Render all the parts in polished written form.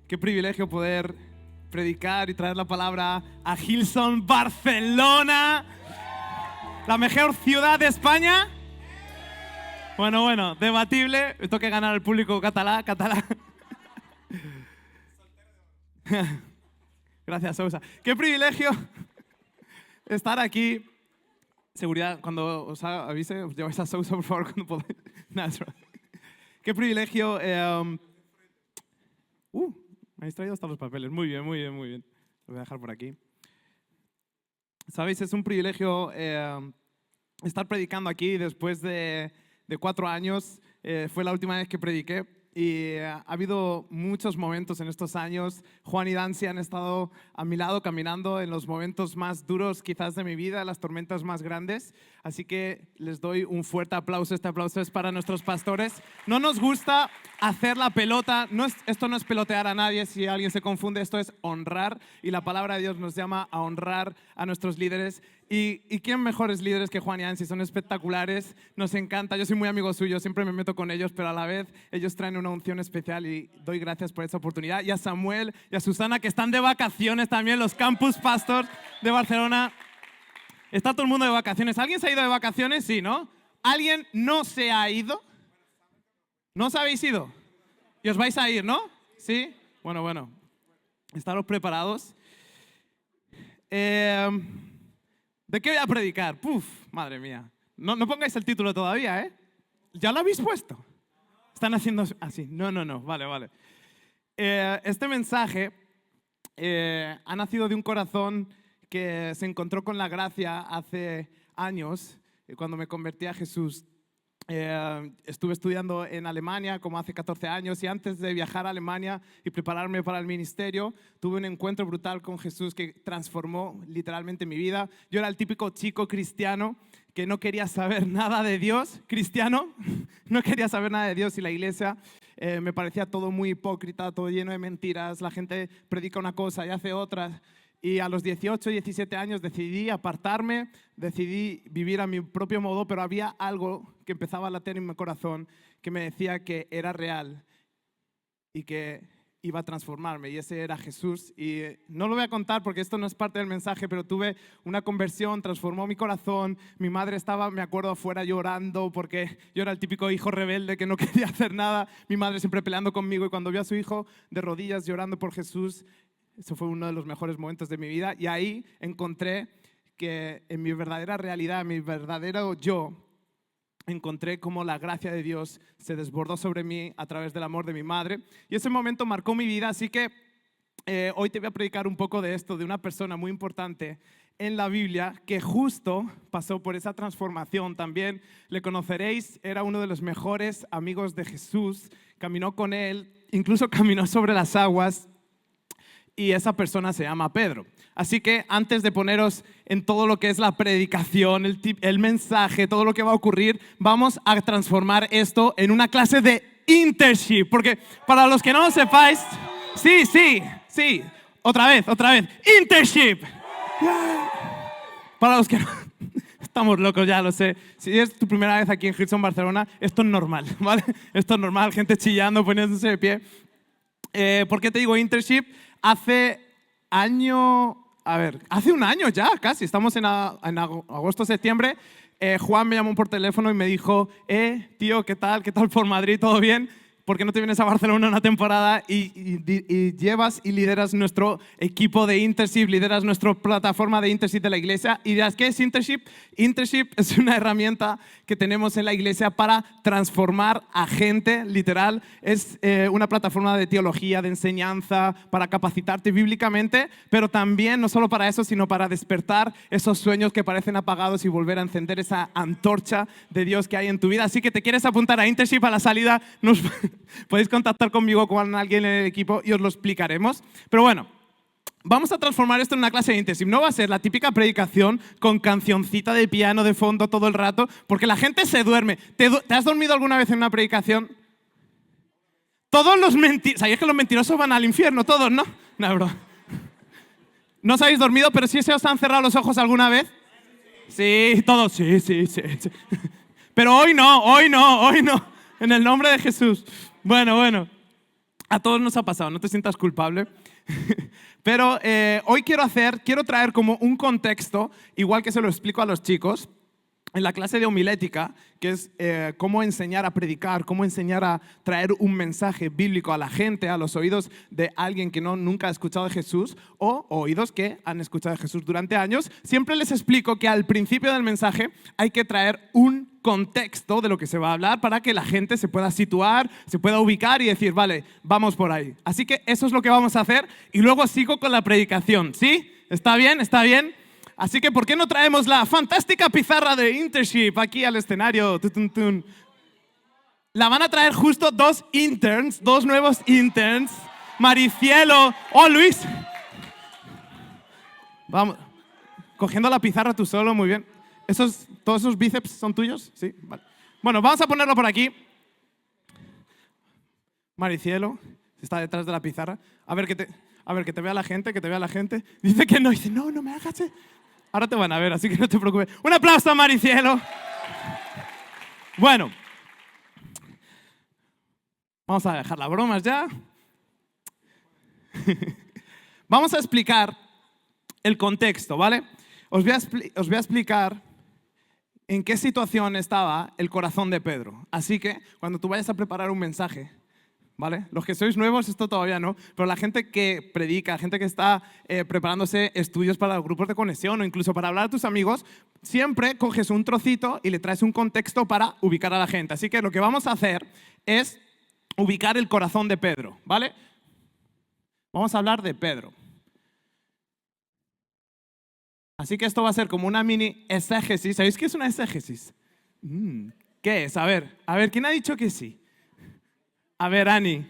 Qué privilegio poder predicar y traer la palabra a Hillsong, Barcelona, la mejor ciudad de España. Bueno, debatible. Me toca ganar al público catalán. Gracias, Sousa. Qué privilegio estar aquí. Seguridad, cuando os avise, os lleváis a Sousa, por favor, cuando podáis. Qué privilegio. Me habéis traído hasta los papeles. Muy bien. Lo voy a dejar por aquí. Sabéis, es un privilegio estar predicando aquí después de 4 años. Fue la última vez que prediqué y ha habido muchos momentos en estos años. Juan y Dancy han estado a mi lado caminando en los momentos más duros quizás de mi vida, las tormentas más grandes. Así que les doy un fuerte aplauso. Este aplauso es para nuestros pastores. No nos gusta hacer la pelota. Esto no es pelotear a nadie. Si alguien se confunde, esto es honrar. Y la palabra de Dios nos llama a honrar a nuestros líderes. ¿Y quién mejores líderes que Juan y Dancy? Son espectaculares, nos encanta. Yo soy muy amigo suyo, siempre me meto con ellos, pero a la vez ellos traen una unción especial y doy gracias por esa oportunidad. Y a Samuel y a Susana, que están de vacaciones también, los Campus Pastors de Barcelona. Está todo el mundo de vacaciones. ¿Alguien se ha ido de vacaciones? Sí, ¿no? ¿Alguien no se ha ido? ¿No os habéis ido? Y os vais a ir, ¿no? ¿Sí? Bueno. ¿Estaros preparados? ¿De qué voy a predicar? Madre mía. No pongáis el título todavía, ¿eh? ¿Ya lo habéis puesto? Están haciendo así. No. Vale. Este mensaje ha nacido de un corazón que se encontró con la gracia hace años, cuando me convertí a Jesús. Estuve estudiando en Alemania como hace 14 años y antes de viajar a Alemania y prepararme para el ministerio tuve un encuentro brutal con Jesús que transformó literalmente mi vida. Yo era el típico chico cristiano que no quería saber nada de Dios, cristiano, no quería saber nada de Dios y la iglesia me parecía todo muy hipócrita, todo lleno de mentiras, la gente predica una cosa y hace otra. Y a los 18, 17 años decidí apartarme, decidí vivir a mi propio modo, pero había algo que empezaba a latir en mi corazón que me decía que era real y que iba a transformarme, y ese era Jesús. Y no lo voy a contar porque esto no es parte del mensaje, pero tuve una conversión, transformó mi corazón. Mi madre estaba, me acuerdo, afuera llorando porque yo era el típico hijo rebelde que no quería hacer nada. Mi madre siempre peleando conmigo, y cuando vio a su hijo de rodillas llorando por Jesús, eso fue uno de los mejores momentos de mi vida, y ahí encontré que en mi verdadera realidad, mi verdadero yo, encontré cómo la gracia de Dios se desbordó sobre mí a través del amor de mi madre, y ese momento marcó mi vida. Así que hoy te voy a predicar un poco de esto, de una persona muy importante en la Biblia que justo pasó por esa transformación. También le conoceréis, era uno de los mejores amigos de Jesús, caminó con él, incluso caminó sobre las aguas. Y esa persona se llama Pedro. Así que antes de poneros en todo lo que es la predicación, el mensaje, todo lo que va a ocurrir, vamos a transformar esto en una clase de internship. Porque para los que no lo sepáis, sí, otra vez, internship. Para los que no, estamos locos, ya lo sé. Si es tu primera vez aquí en Hillsong Barcelona, esto es normal, ¿vale? Esto es normal, gente chillando, poniéndose de pie. ¿Por qué te digo internship? Hace un año ya, casi, estamos en agosto, septiembre, Juan me llamó por teléfono y me dijo, tío, ¿qué tal por Madrid? ¿Todo bien? ¿Por qué no te vienes a Barcelona una temporada y llevas y lideras nuestro equipo de internship, lideras nuestra plataforma de internship de la iglesia? Y dirás, ¿qué es internship? Internship es una herramienta que tenemos en la iglesia para transformar a gente, literal. Es una plataforma de teología, de enseñanza, para capacitarte bíblicamente, pero también no solo para eso, sino para despertar esos sueños que parecen apagados y volver a encender esa antorcha de Dios que hay en tu vida. Así que te quieres apuntar a internship, a la salida, podéis contactar conmigo, con alguien en el equipo, y os lo explicaremos. Pero bueno, vamos a transformar esto en una clase de internship. No va a ser la típica predicación con cancioncita de piano de fondo todo el rato, porque la gente se duerme. ¿Te has dormido alguna vez en una predicación? Todos los mentirosos, ¿sabéis que los mentirosos van al infierno? Todos, ¿no? No, bro. ¿No os habéis dormido, pero sí se os han cerrado los ojos alguna vez? Sí, todos, sí. Pero hoy no. En el nombre de Jesús. Bueno. A todos nos ha pasado, no te sientas culpable. Pero hoy quiero traer como un contexto, igual que se lo explico a los chicos, en la clase de homilética, que es cómo enseñar a predicar, cómo enseñar a traer un mensaje bíblico a la gente, a los oídos de alguien que nunca ha escuchado de Jesús o oídos que han escuchado de Jesús durante años. Siempre les explico que al principio del mensaje hay que traer un contexto de lo que se va a hablar para que la gente se pueda situar, se pueda ubicar y decir, vale, vamos por ahí. Así que eso es lo que vamos a hacer y luego sigo con la predicación. ¿Sí? ¿Está bien? ¿Está bien? Así que, ¿por qué no traemos la fantástica pizarra de Internship aquí al escenario? La van a traer justo dos nuevos interns. Maricielo. ¡Oh, Luis! Vamos. Cogiendo la pizarra tú solo, muy bien. ¿Todos esos bíceps son tuyos? Sí, vale. Bueno, vamos a ponerlo por aquí. Maricielo está detrás de la pizarra. A ver que te vea la gente, que te vea la gente. Dice que no, dice, no me hagas. Ahora te van a ver, así que no te preocupes. Un aplauso a Maricielo. Bueno, vamos a dejar las bromas ya. Vamos a explicar el contexto, ¿vale? Os voy a explicar en qué situación estaba el corazón de Pedro. Así que cuando tú vayas a preparar un mensaje, ¿vale? Los que sois nuevos, esto todavía no, pero la gente que predica, gente que está preparándose estudios para los grupos de conexión o incluso para hablar a tus amigos, siempre coges un trocito y le traes un contexto para ubicar a la gente. Así que lo que vamos a hacer es ubicar el corazón de Pedro, ¿vale? Vamos a hablar de Pedro. Así que esto va a ser como una mini exégesis. ¿Sabéis qué es una exégesis? ¿Qué es? A ver, ¿quién ha dicho que sí? A ver, Ani.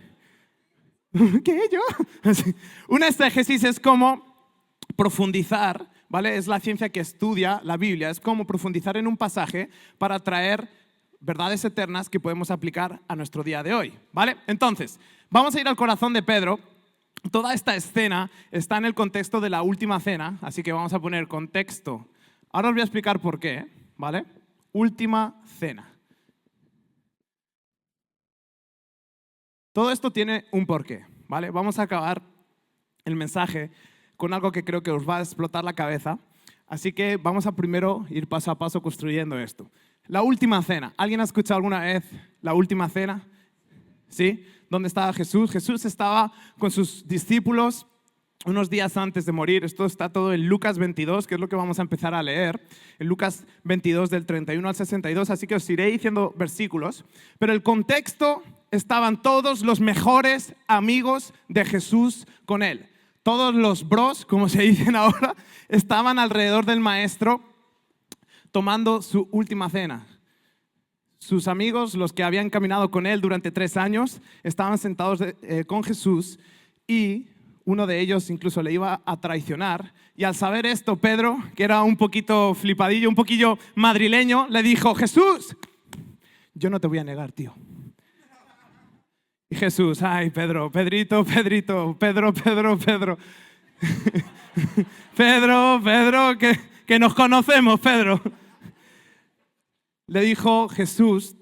¿Qué? ¿Yo? Una exégesis es como profundizar, ¿vale? Es la ciencia que estudia la Biblia. Es como profundizar en un pasaje para traer verdades eternas que podemos aplicar a nuestro día de hoy, ¿vale? Entonces, vamos a ir al corazón de Pedro. Toda esta escena está en el contexto de la última cena, así que vamos a poner contexto. Ahora os voy a explicar por qué, ¿vale? Última cena. Todo esto tiene un porqué, ¿vale? Vamos a acabar el mensaje con algo que creo que os va a explotar la cabeza. Así que vamos a primero ir paso a paso construyendo esto. La última cena. ¿Alguien ha escuchado alguna vez la última cena? ¿Sí? ¿Dónde estaba Jesús? Jesús estaba con sus discípulos unos días antes de morir. Esto está todo en Lucas 22, que es lo que vamos a empezar a leer. En Lucas 22 del 31 al 62, así que os iré diciendo versículos. Pero el contexto, estaban todos los mejores amigos de Jesús con él. Todos los bros, como se dicen ahora, estaban alrededor del maestro tomando su última cena. Sus amigos, los que habían caminado con él durante 3 años, estaban sentados con Jesús y uno de ellos incluso le iba a traicionar. Y al saber esto, Pedro, que era un poquito flipadillo, un poquillo madrileño, le dijo, Jesús, yo no te voy a negar, tío. Y Jesús, ay, Pedro, Pedrito, Pedro. Pedro, que nos conocemos, Pedro. Le dijo Jesús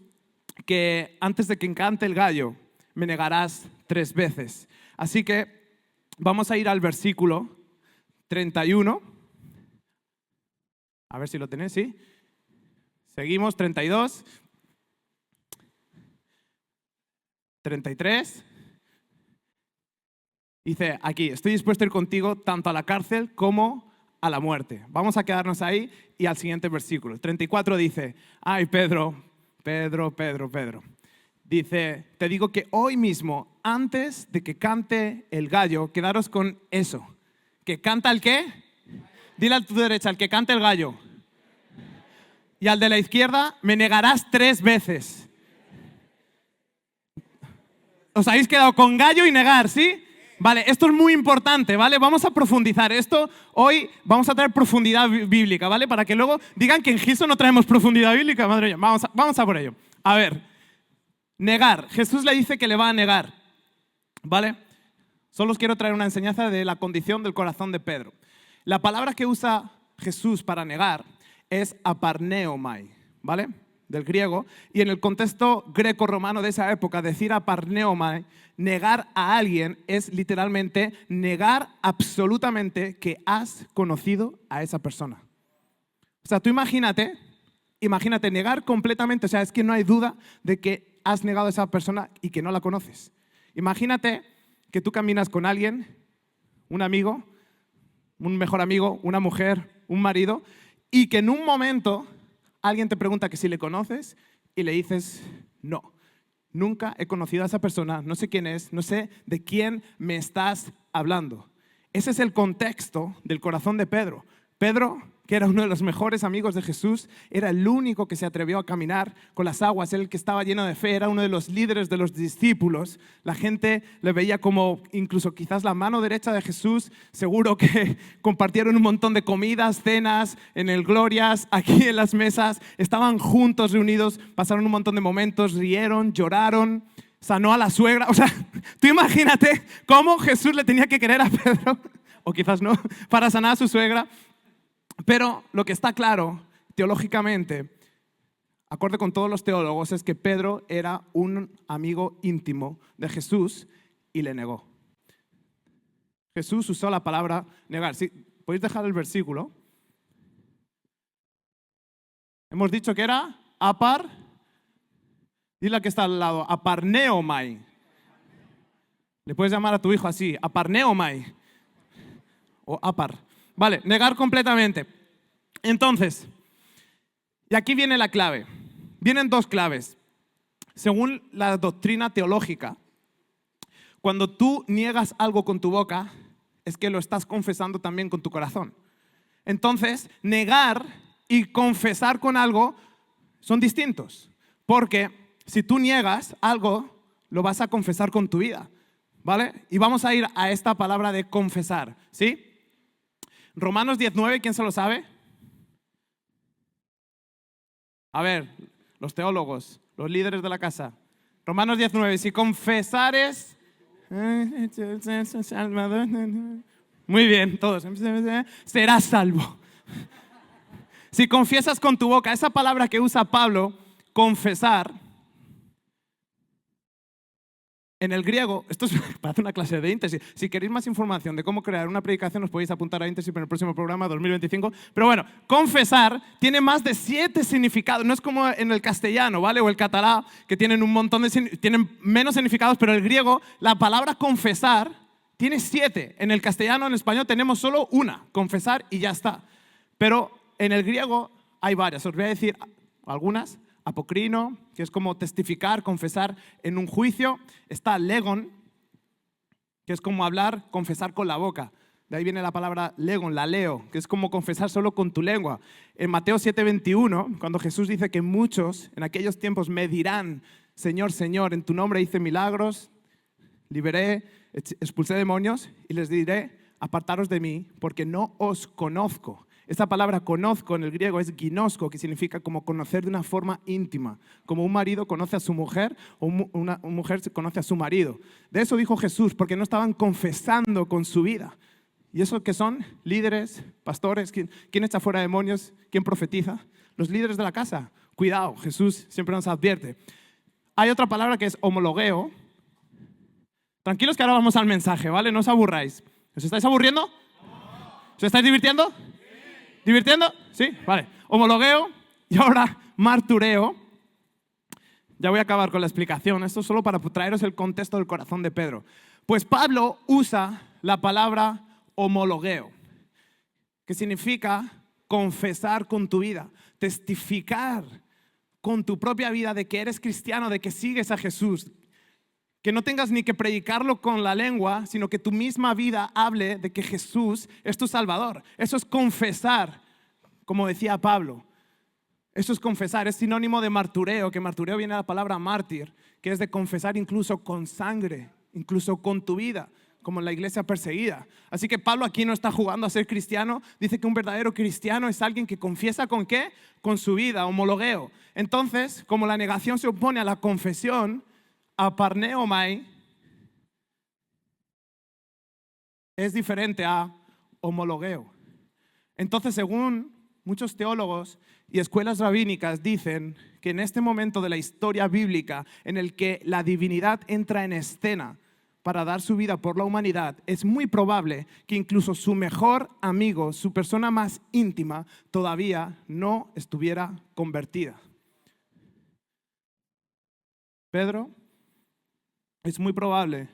que antes de que cante el gallo me negarás 3 veces. Así que vamos a ir al versículo 31. A ver si lo tenéis, ¿sí? Seguimos, 32. 33. Dice aquí, estoy dispuesto a ir contigo tanto a la cárcel como a la muerte. Vamos a quedarnos ahí y al siguiente versículo. 34 dice, ay Pedro. Dice, te digo que hoy mismo, antes de que cante el gallo, quedaros con eso. ¿Que canta el qué? Dile a tu derecha, el que cante el gallo. Y al de la izquierda, me negarás 3 veces. ¿Os habéis quedado con gallo y negar, sí? Vale, esto es muy importante, ¿vale? Vamos a profundizar esto. Hoy vamos a traer profundidad bíblica, ¿vale? Para que luego digan que en Gilson no traemos profundidad bíblica. Madre mía, vamos a por ello. A ver, negar. Jesús le dice que le va a negar, ¿vale? Solo os quiero traer una enseñanza de la condición del corazón de Pedro. La palabra que usa Jesús para negar es aparneomai, ¿vale? del griego, y en el contexto greco-romano de esa época, decir aparneomai, negar a alguien, es literalmente negar absolutamente que has conocido a esa persona. O sea, tú imagínate negar completamente, o sea, es que no hay duda de que has negado a esa persona y que no la conoces. Imagínate que tú caminas con alguien, un amigo, un mejor amigo, una mujer, un marido, y que en un momento alguien te pregunta que si le conoces y le dices no. Nunca he conocido a esa persona, no sé quién es, no sé de quién me estás hablando. Ese es el contexto del corazón de Pedro. Pedro, que era uno de los mejores amigos de Jesús, era el único que se atrevió a caminar con las aguas, el que estaba lleno de fe, era uno de los líderes de los discípulos. La gente le veía como incluso quizás la mano derecha de Jesús. Seguro que compartieron un montón de comidas, cenas, en el Glorias, aquí en las mesas. Estaban juntos, reunidos, pasaron un montón de momentos, rieron, lloraron, sanó a la suegra. O sea, tú imagínate cómo Jesús le tenía que querer a Pedro, o quizás no, para sanar a su suegra. Pero lo que está claro, teológicamente, acorde con todos los teólogos, es que Pedro era un amigo íntimo de Jesús y le negó. Jesús usó la palabra negar. ¿Sí? ¿Podéis dejar el versículo? Hemos dicho que era dile que está al lado, aparneomai. Le puedes llamar a tu hijo así, aparneomai. O apar. Vale, negar completamente. Entonces, y aquí viene la clave. Vienen dos claves. Según la doctrina teológica, cuando tú niegas algo con tu boca, es que lo estás confesando también con tu corazón. Entonces, negar y confesar con algo son distintos. Porque si tú niegas algo, lo vas a confesar con tu vida. ¿Vale? Y vamos a ir a esta palabra de confesar. ¿Sí? Romanos 19, ¿quién se lo sabe? A ver, los teólogos, los líderes de la casa. Romanos 19, si confesares... Muy bien, todos. Serás salvo. Si confiesas con tu boca, esa palabra que usa Pablo, confesar, en el griego, esto es para una clase de Íntesis. Si queréis más información de cómo crear una predicación, os podéis apuntar a Íntesis en el próximo programa 2025. Pero bueno, confesar tiene más de 7 significados. No es como en el castellano, ¿vale? O el catalán, que tienen un montón tienen menos significados, pero el griego, la palabra confesar tiene 7. En el castellano, en español, tenemos solo una, confesar y ya está. Pero en el griego hay varias. Os voy a decir algunas. Apocrino, que es como testificar, confesar en un juicio. Está legon, que es como hablar, confesar con la boca. De ahí viene la palabra legon, la leo, que es como confesar solo con tu lengua. En Mateo 7:21, cuando Jesús dice que muchos en aquellos tiempos me dirán, Señor, Señor, en tu nombre hice milagros, liberé, expulsé demonios, y les diré, apartaros de mí, porque no os conozco. Esta palabra conozco en el griego es ginosko, que significa como conocer de una forma íntima. Como un marido conoce a su mujer o una mujer conoce a su marido. De eso dijo Jesús, porque no estaban confesando con su vida. ¿Y eso qué son? Líderes, pastores, ¿quién echa fuera demonios? ¿Quién profetiza? Los líderes de la casa. Cuidado, Jesús siempre nos advierte. Hay otra palabra que es homologueo. Tranquilos que ahora vamos al mensaje, ¿vale? No os aburráis. ¿Os estáis aburriendo? ¿Os estáis divirtiendo? ¿Divirtiendo? ¿Sí? Vale. Homologueo y ahora martureo. Ya voy a acabar con la explicación. Esto es solo para traeros el contexto del corazón de Pedro. Pues Pablo usa la palabra homologueo, que significa confesar con tu vida, testificar con tu propia vida de que eres cristiano, de que sigues a Jesús. Que no tengas ni que predicarlo con la lengua, sino que tu misma vida hable de que Jesús es tu Salvador. Eso es confesar, como decía Pablo. Eso es confesar, es sinónimo de martureo, que martureo viene de la palabra mártir, que es de confesar incluso con sangre, incluso con tu vida, como en la iglesia perseguida. Así que Pablo aquí no está jugando a ser cristiano, dice que un verdadero cristiano es alguien que confiesa ¿con qué? Con su vida, homologueo. Entonces, como la negación se opone a la confesión, aparneomai es diferente a homologueo. Entonces, según muchos teólogos y escuelas rabínicas dicen que en este momento de la historia bíblica en el que la divinidad entra en escena para dar su vida por la humanidad, es muy probable que incluso su mejor amigo, su persona más íntima, todavía no estuviera convertida. Pedro, es muy probable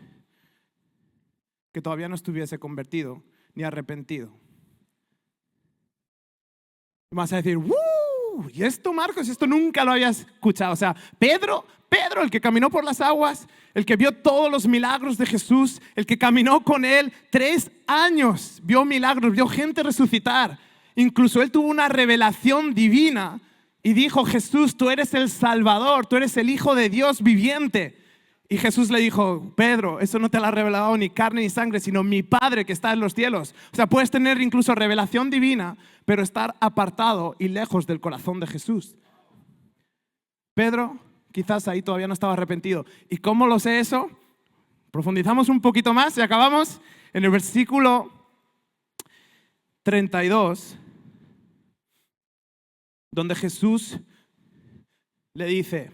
que todavía no estuviese convertido ni arrepentido. Y vas a decir, ¿y esto, Marcos? Esto nunca lo habías escuchado. O sea, Pedro, el que caminó por las aguas, el que vio todos los milagros de Jesús, el que caminó con él 3 años, vio milagros, vio gente resucitar. Incluso él tuvo una revelación divina y dijo, Jesús, tú eres el Salvador, tú eres el Hijo de Dios viviente. Y Jesús le dijo, Pedro, eso no te lo ha revelado ni carne ni sangre, sino mi Padre que está en los cielos. O sea, puedes tener incluso revelación divina, pero estar apartado y lejos del corazón de Jesús. Pedro quizás ahí todavía no estaba arrepentido. ¿Y cómo lo sé eso? Profundizamos un poquito más y acabamos en el versículo 32, donde Jesús le dice,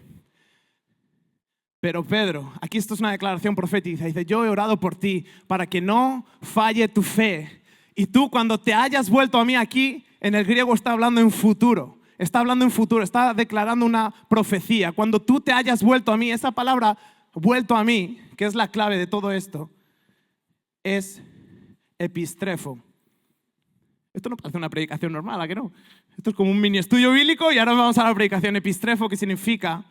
pero Pedro, aquí esto es una declaración profética, dice, yo he orado por ti para que no falle tu fe. Y tú cuando te hayas vuelto a mí aquí, en el griego está hablando en futuro. Está hablando en futuro, está declarando una profecía. Cuando tú te hayas vuelto a mí, esa palabra vuelto a mí, que es la clave de todo esto, es epistrefo. Esto no parece una predicación normal, ¿a que no? Esto es como un mini estudio bíblico y ahora vamos a la predicación epistrefo, que significa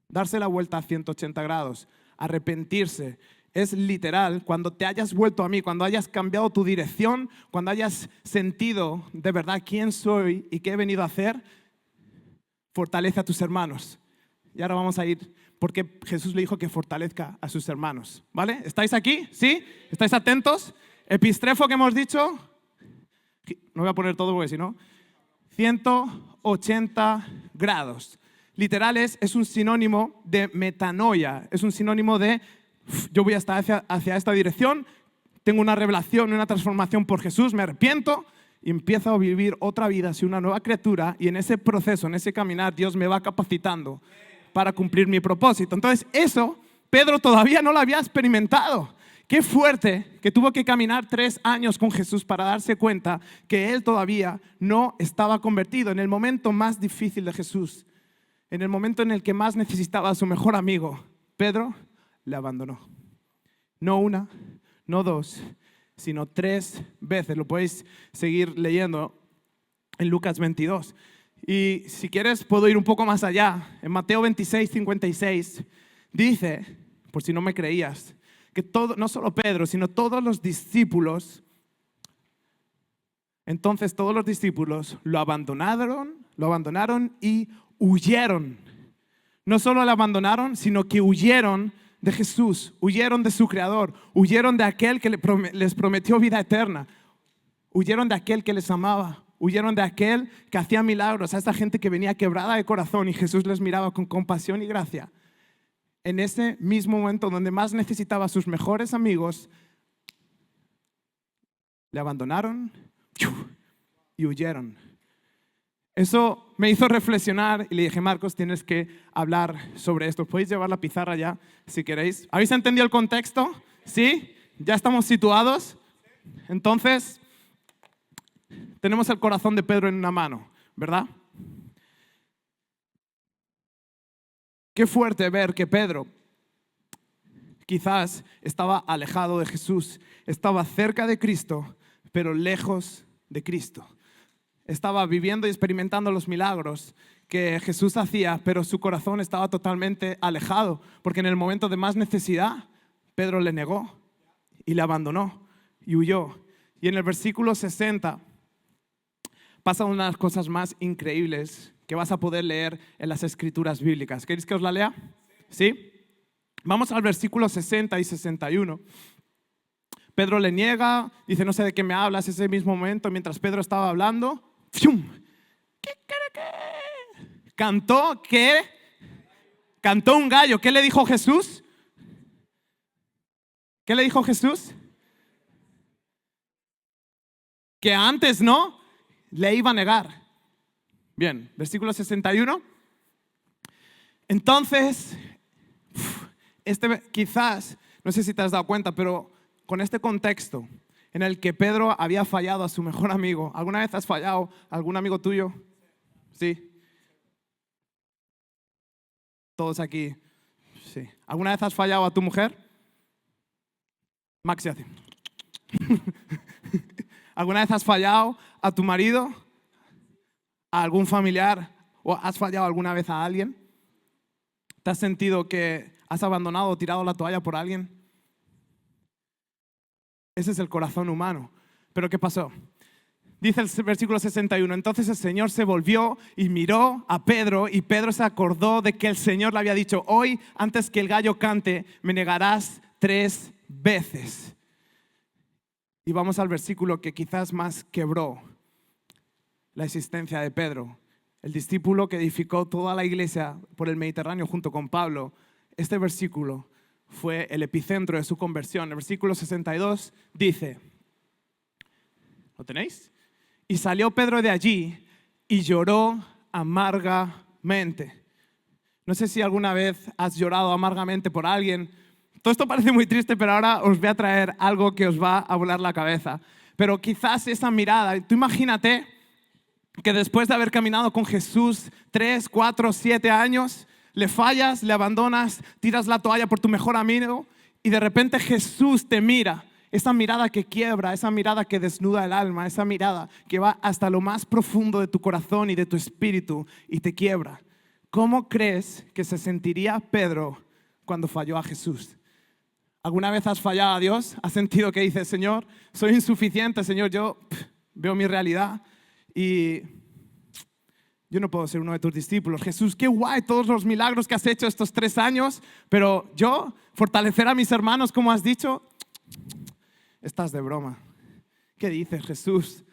darse la vuelta a 180 grados, arrepentirse. Es literal, cuando te hayas vuelto a mí, cuando hayas cambiado tu dirección, cuando hayas sentido de verdad quién soy y qué he venido a hacer, fortalece a tus hermanos. Y ahora vamos a ir, porque Jesús le dijo que fortalezca a sus hermanos. ¿Vale? ¿Estáis aquí? ¿Sí? ¿Estáis atentos? Epistrefo que hemos dicho, no voy a poner todo porque si no, 180 grados. Literal es un sinónimo de metanoia, es un sinónimo de yo voy a estar hacia esta dirección, tengo una revelación, una transformación por Jesús, me arrepiento y empiezo a vivir otra vida, soy una nueva criatura y en ese proceso, en ese caminar, Dios me va capacitando para cumplir mi propósito. Entonces eso, Pedro todavía no lo había experimentado. Qué fuerte que tuvo que caminar 3 años con Jesús para darse cuenta que él todavía no estaba convertido en el momento más difícil de Jesús. En el momento en el que más necesitaba a su mejor amigo, Pedro le abandonó. No una, no 2, sino 3 veces. Lo podéis seguir leyendo en Lucas 22. Y si quieres puedo ir un poco más allá. En Mateo 26, 56 dice, por si no me creías, que no solo Pedro, sino todos los discípulos, entonces todos los discípulos lo abandonaron y huyeron. No solo le abandonaron, sino que huyeron de Jesús, huyeron de su Creador, huyeron de aquel que les prometió vida eterna, huyeron de aquel que les amaba, huyeron de aquel que hacía milagros, a esa gente que venía quebrada de corazón y Jesús les miraba con compasión y gracia. En ese mismo momento donde más necesitaba a sus mejores amigos, le abandonaron y huyeron. Eso me hizo reflexionar y le dije, Marcos, tienes que hablar sobre esto. ¿Podéis llevar la pizarra ya, si queréis? ¿Habéis entendido el contexto? ¿Sí? ¿Ya estamos situados? Entonces, tenemos el corazón de Pedro en una mano, ¿verdad? Qué fuerte ver que Pedro quizás estaba alejado de Jesús, estaba cerca de Cristo, pero lejos de Cristo. Estaba viviendo y experimentando los milagros que Jesús hacía, pero su corazón estaba totalmente alejado, porque en el momento de más necesidad, Pedro le negó y le abandonó y huyó. Y en el versículo 60 pasan unas de las cosas más increíbles que vas a poder leer en las escrituras bíblicas. ¿Queréis que os la lea? ¿Sí? Vamos al versículo 60 y 61. Pedro le niega, dice, no sé de qué me hablas. Ese mismo momento, mientras Pedro estaba hablando, ¡fium! Cantó un gallo. ¿Qué le dijo Jesús? ¿Qué le dijo Jesús? Que antes no. le iba a negar. Bien, versículo 61. Entonces, quizás, no sé si te has dado cuenta, pero con este contexto en el que Pedro había fallado a su mejor amigo. ¿Alguna vez has fallado a algún amigo tuyo? Sí. Todos aquí. Sí. ¿Alguna vez has fallado a tu mujer? Maxi hace. ¿Alguna vez has fallado a tu marido? ¿A algún familiar? ¿O has fallado alguna vez a alguien? ¿Te has sentido que has abandonado o tirado la toalla por alguien? Ese es el corazón humano. ¿Pero qué pasó? Dice el versículo 61, entonces el Señor se volvió y miró a Pedro y Pedro se acordó de que el Señor le había dicho, hoy antes que el gallo cante me negarás 3 veces. Y vamos al versículo que quizás más quebró la existencia de Pedro, el discípulo que edificó toda la iglesia por el Mediterráneo junto con Pablo. Este versículo fue el epicentro de su conversión. El versículo 62 dice, ¿lo tenéis? Y salió Pedro de allí y lloró amargamente. No sé si alguna vez has llorado amargamente por alguien. Todo esto parece muy triste, pero ahora os voy a traer algo que os va a volar la cabeza. Pero quizás esa mirada, tú imagínate que después de haber caminado con Jesús 3, 4, 7 años, le fallas, le abandonas, tiras la toalla por tu mejor amigo y de repente Jesús te mira. Esa mirada que quiebra, esa mirada que desnuda el alma, esa mirada que va hasta lo más profundo de tu corazón y de tu espíritu y te quiebra. ¿Cómo crees que se sentiría Pedro cuando falló a Jesús? ¿Alguna vez has fallado a Dios? ¿Has sentido que dices, Señor, soy insuficiente, Señor, yo veo mi realidad y yo no puedo ser uno de tus discípulos? Jesús, qué guay todos los milagros que has hecho estos 3 años, pero yo, fortalecer a mis hermanos, como has dicho, estás de broma. ¿Qué dices, Jesús?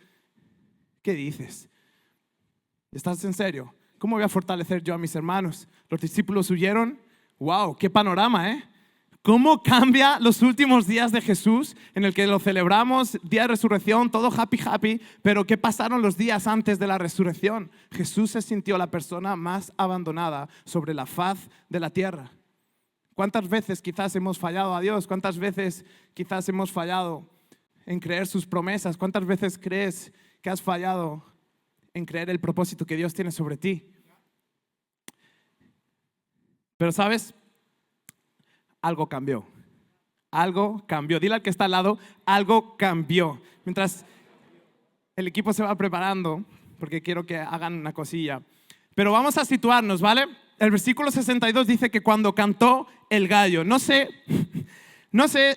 ¿Qué dices? ¿Estás en serio? ¿Cómo voy a fortalecer yo a mis hermanos? Los discípulos huyeron. ¡Wow! ¡Qué panorama, eh! ¿Cómo cambia los últimos días de Jesús en el que lo celebramos, día de resurrección, todo happy, happy? Pero ¿qué pasaron los días antes de la resurrección? Jesús se sintió la persona más abandonada sobre la faz de la tierra. ¿Cuántas veces quizás hemos fallado a Dios? ¿Cuántas veces quizás hemos fallado en creer sus promesas? ¿Cuántas veces crees que has fallado en creer el propósito que Dios tiene sobre ti? Pero ¿sabes? Algo cambió. Algo cambió. Dile al que está al lado, algo cambió. Mientras el equipo se va preparando, porque quiero que hagan una cosilla. Pero vamos a situarnos, ¿vale? El versículo 62 dice que cuando cantó el gallo. No sé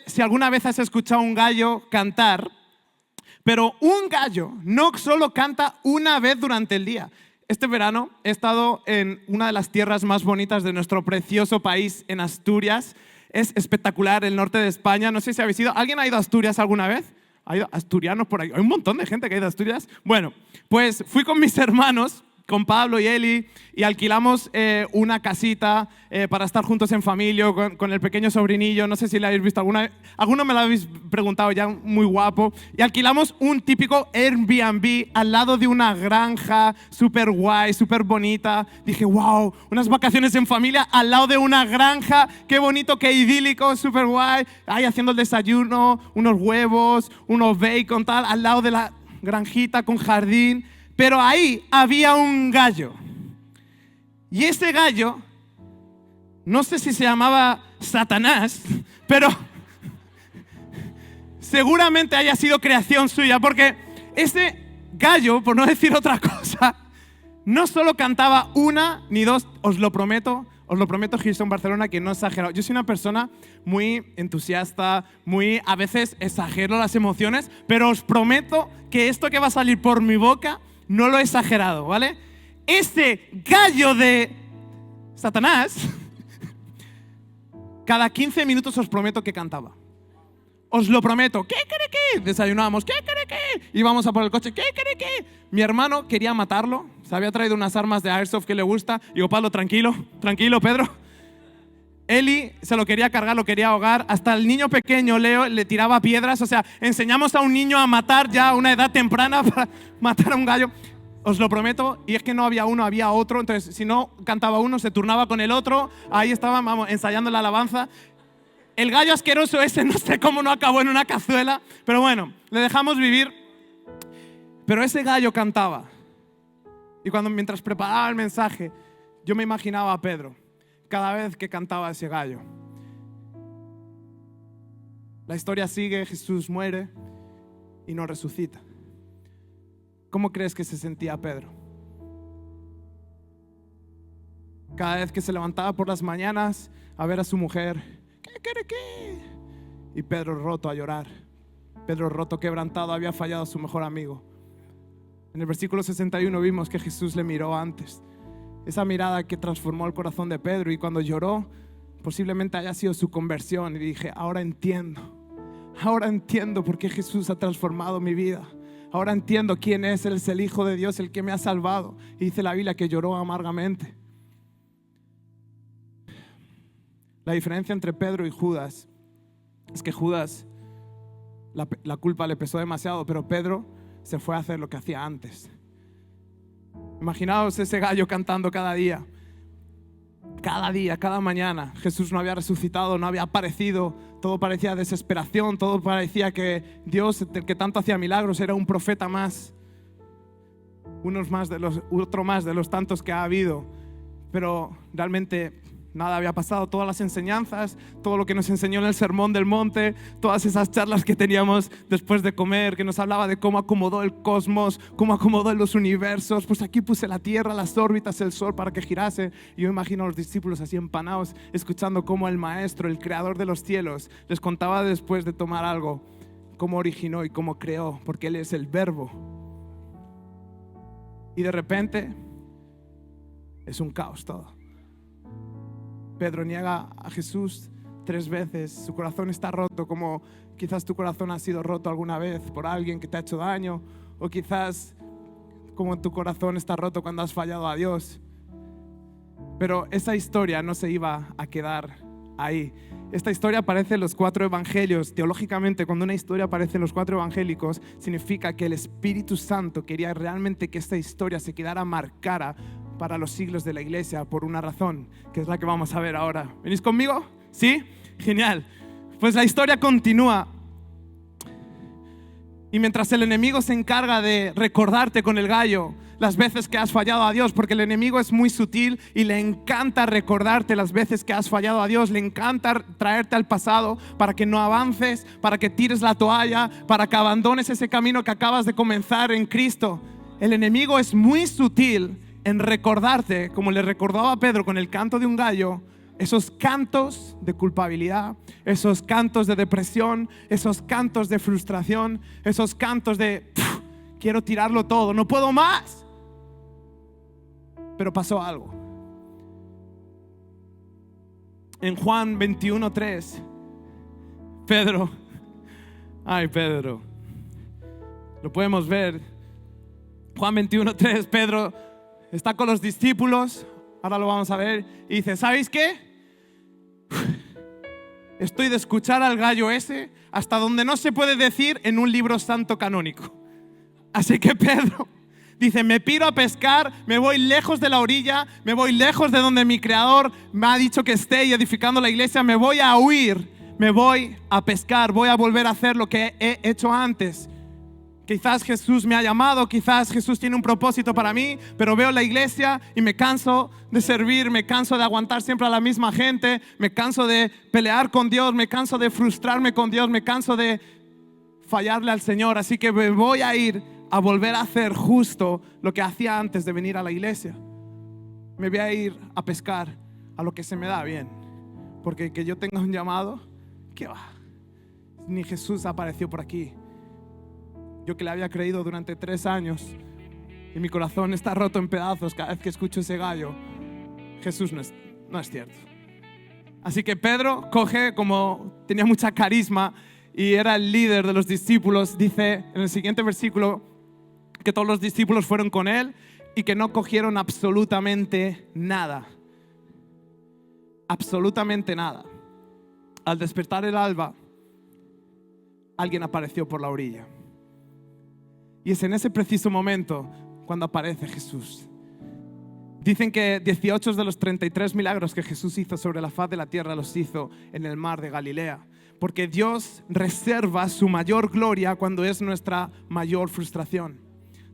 si alguna vez has escuchado un gallo cantar, pero un gallo no solo canta una vez durante el día. Este verano he estado en una de las tierras más bonitas de nuestro precioso país, en Asturias. Es espectacular el norte de España. No sé si habéis ido. ¿Alguien ha ido a Asturias alguna vez? ¿Ha ido asturianos por ahí? Hay un montón de gente que ha ido a Asturias. Bueno, pues fui con mis hermanos, con Pablo y Eli, y alquilamos una casita para estar juntos en familia, con el pequeño sobrinillo. No sé si la habéis visto alguna vez. Alguno me lo habéis preguntado ya, muy guapo. Y alquilamos un típico Airbnb al lado de una granja súper guay, súper bonita. Dije, wow, unas vacaciones en familia al lado de una granja. Qué bonito, qué idílico, súper guay. Ahí haciendo el desayuno, unos huevos, unos bacon, tal, al lado de la granjita con jardín. Pero ahí había un gallo. Y ese gallo, no sé si se llamaba Satanás, pero seguramente haya sido creación suya, porque ese gallo, por no decir otra cosa, no solo cantaba una ni dos, os lo prometo, Hillsong Barcelona, que no he exagerado. Yo soy una persona muy entusiasta, a veces exagero las emociones, pero os prometo que esto que va a salir por mi boca no lo he exagerado, ¿vale? Ese gallo de Satanás, cada 15 minutos os prometo que cantaba. Os lo prometo. ¿Qué quiere qué? Desayunábamos. ¿Qué quiere qué? Íbamos a por el coche. ¿Qué quiere qué? Mi hermano quería matarlo. Se había traído unas armas de Airsoft que le gusta. Digo, Pablo, tranquilo, Pedro. Eli se lo quería cargar, lo quería ahogar. Hasta el niño pequeño, Leo, le tiraba piedras. O sea, enseñamos a un niño a matar ya a una edad temprana para matar a un gallo. Os lo prometo. Y es que no había uno, había otro. Entonces, si no cantaba uno, se turnaba con el otro. Ahí estaban, vamos, ensayando la alabanza. El gallo asqueroso ese, no sé cómo no acabó en una cazuela. Pero bueno, le dejamos vivir. Pero ese gallo cantaba. Y mientras preparaba el mensaje, yo me imaginaba a Pedro cada vez que cantaba ese gallo. La historia sigue, Jesús muere y no resucita. ¿Cómo crees que se sentía Pedro? Cada vez que se levantaba por las mañanas a ver a su mujer, ¿qué? Y Pedro roto a llorar. Pedro roto, quebrantado, había fallado a su mejor amigo. En el versículo 61 vimos que Jesús le miró antes. Esa mirada que transformó el corazón de Pedro, y cuando lloró, posiblemente haya sido su conversión. Y dije, ahora entiendo por qué Jesús ha transformado mi vida. Ahora entiendo quién es. Él es el Hijo de Dios, el que me ha salvado. Y dice la Biblia que lloró amargamente. La diferencia entre Pedro y Judas es que Judas, la culpa le pesó demasiado, pero Pedro se fue a hacer lo que hacía antes. Imaginaos ese gallo cantando cada día, cada mañana. Jesús no había resucitado, no había aparecido. Todo parecía desesperación, todo parecía que Dios, el que tanto hacía milagros, era un profeta más. Otro más de los tantos que ha habido. Pero realmente nada había pasado. Todas las enseñanzas, todo lo que nos enseñó en el Sermón del Monte, todas esas charlas que teníamos después de comer, que nos hablaba de cómo acomodó el cosmos, cómo acomodó los universos. Pues aquí puse la Tierra, las órbitas, el Sol para que girase. Y yo imagino a los discípulos así empanados, escuchando cómo el Maestro, el Creador de los cielos, les contaba después de tomar algo, cómo originó y cómo creó, porque Él es el Verbo. Y de repente es un caos todo. Pedro niega a Jesús 3 veces. Su corazón está roto, como quizás tu corazón ha sido roto alguna vez por alguien que te ha hecho daño, o quizás como tu corazón está roto cuando has fallado a Dios. Pero esa historia no se iba a quedar ahí. Esta historia aparece en los 4 evangelios. Teológicamente, cuando una historia aparece en los 4 evangélicos, significa que el Espíritu Santo quería realmente que esta historia se quedara marcada para los siglos de la iglesia por una razón, que es la que vamos a ver ahora. ¿Venís conmigo? ¿Sí? Genial. Pues la historia continúa. Y mientras el enemigo se encarga de recordarte con el gallo las veces que has fallado a Dios, porque el enemigo es muy sutil y le encanta recordarte las veces que has fallado a Dios, le encanta traerte al pasado para que no avances, para que tires la toalla, para que abandones ese camino que acabas de comenzar en Cristo. El enemigo es muy sutil en recordarte, como le recordaba a Pedro con el canto de un gallo, esos cantos de culpabilidad, esos cantos de depresión, esos cantos de frustración, esos cantos de quiero tirarlo todo, no puedo más. Pero pasó algo. En Juan 21:3, Pedro, lo podemos ver. Juan 21:3, Pedro está con los discípulos, ahora lo vamos a ver, y dice, ¿sabéis qué? Estoy de escuchar al gallo ese hasta donde no se puede decir en un libro santo canónico. Así que Pedro dice, me piro a pescar, me voy lejos de la orilla, me voy lejos de donde mi Creador me ha dicho que esté y edificando la iglesia, me voy a huir, me voy a pescar, voy a volver a hacer lo que he hecho antes. Quizás Jesús me ha llamado, quizás Jesús tiene un propósito para mí, pero veo la iglesia y me canso de servir, me canso de aguantar siempre a la misma gente, me canso de pelear con Dios, me canso de frustrarme con Dios, me canso de fallarle al Señor. Así que me voy a ir a volver a hacer justo lo que hacía antes de venir a la iglesia. Me voy a ir a pescar a lo que se me da bien, porque que yo tenga un llamado, ¿qué va? Ni Jesús apareció por aquí. Yo que le había creído durante 3 años y mi corazón está roto en pedazos cada vez que escucho ese gallo. Jesús no es cierto. Así que Pedro coge, como tenía mucha carisma y era el líder de los discípulos, dice en el siguiente versículo que todos los discípulos fueron con él y que no cogieron absolutamente nada. absolutamente nada, al despertar el alba, alguien apareció por la orilla. Y es en ese preciso momento cuando aparece Jesús. Dicen que 18 de los 33 milagros que Jesús hizo sobre la faz de la tierra los hizo en el mar de Galilea. Porque Dios reserva su mayor gloria cuando es nuestra mayor frustración.